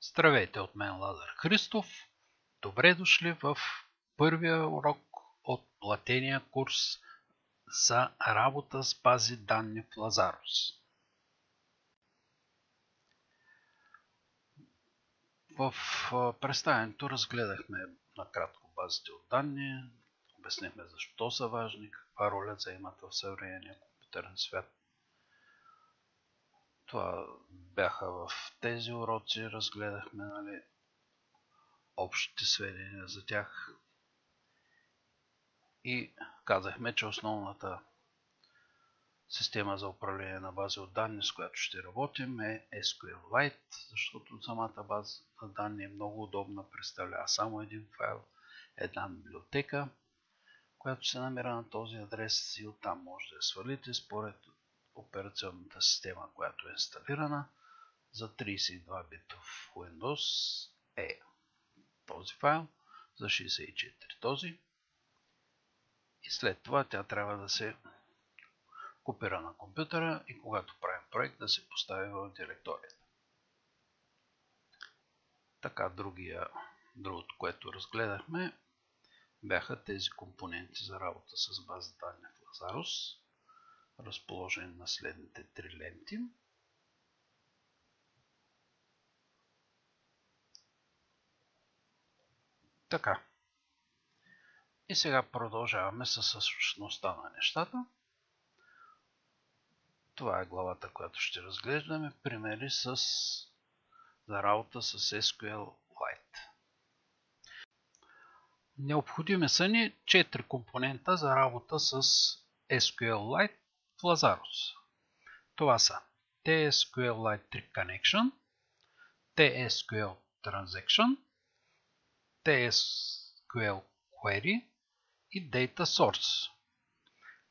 Здравейте, от мен Лазар Христов. Добре дошли в първия урок от платения курс за работа с бази данни в Lazarus. В представянето разгледахме накратко базите от данни, обяснихме защо са важни, каква роля заемат в съвременния компютърен свят. Това бяха в тези уроци, разгледахме общите сведения за тях и казахме, че основната система за управление на бази от данни, с която ще работим, е SQLite, защото самата база данни е много удобна, представлява само един файл, една библиотека, която се намира на този адрес и оттам може да я свалите според операционната система, която е инсталирана. За 32 битов Windows е този файл, за 64 този. И след това тя трябва да се копира на компютъра и когато правим проект да се постави в директорията. Така, другото, което разгледахме, бяха тези компоненти за работа с база данни в Lazarus, разположени на следните три ленти. Така. И сега продължаваме с същността на нещата. Това е главата, която ще разглеждаме. Примери за работа с SQLite. Необходими са ни 4 компонента за работа с SQLite в Lazarus. Това са TSQLite Tree Connection, TSQL Transaction, TSQL Query и Data Source.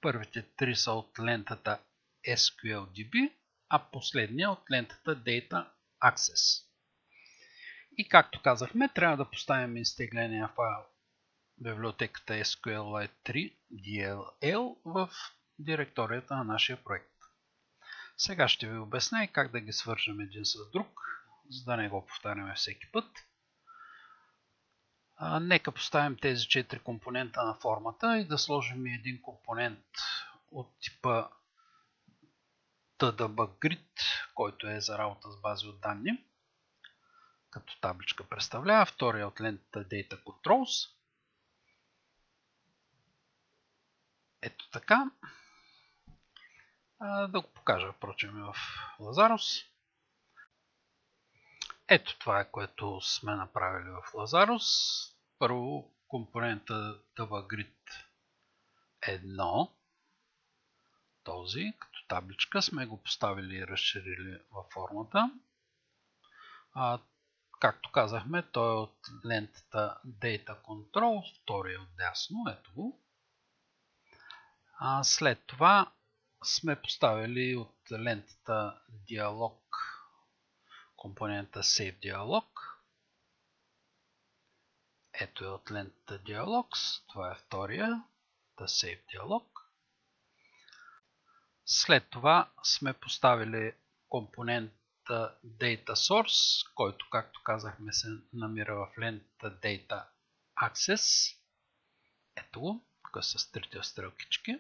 Първите три са от лентата SQLDB, а последния от лентата Data Access. И както казахме, трябва да поставим изтегления файл библиотеката SQLite 3 DLL в директорията на нашия проект. Сега ще ви обясня как да ги свържем един с друг, за да не го повтаряме всеки път. Нека поставим тези 4 компонента на формата и да сложим един компонент от типа TDB-Grid, който е за работа с бази от данни, като табличка представлява. Втория от лентата Data Controls. Ето така. Да го покажа, впрочем, в Lazarus. Ето това е, което сме направили в Lazarus. Първо компонента TDB-Grid 1, този, като табличка, сме го поставили и разширили във формата. Както казахме, той е от лентата Data Control, втория от дясно, ето го. След това сме поставили от лентата Dialog компонента Save Dialog. Ето е от лентата Dialogs, това е втория, Save Dialog. След това сме поставили компонента Data Source, който, както казахме, се намира в лентата Data Access. Ето го, тук с трите стрелкички.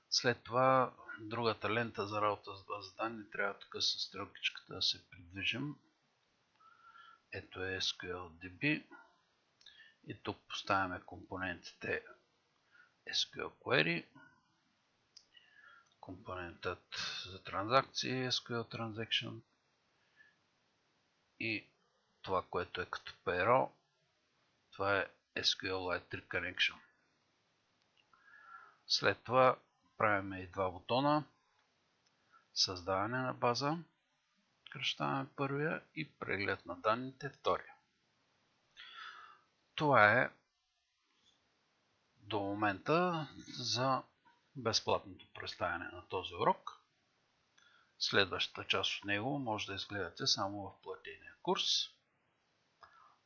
След това другата лента за работа с база данни трябва тук с стрелкичката да се придвижим. Ето е SQLDB. И тук поставяме компонентите SQL Query, компонентът за транзакции SQL Transaction и това, което е като перо, това е SQLite Tree Connection. След това правим и два бутона. Създаване на база, кръщаваме първия, и преглед на данните, втория. Това е до момента за безплатното представяне на този урок. Следващата част от него може да изгледате само в платения курс.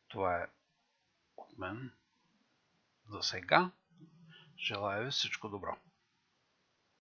Това е от мен за сега. Желая ви всичко добро!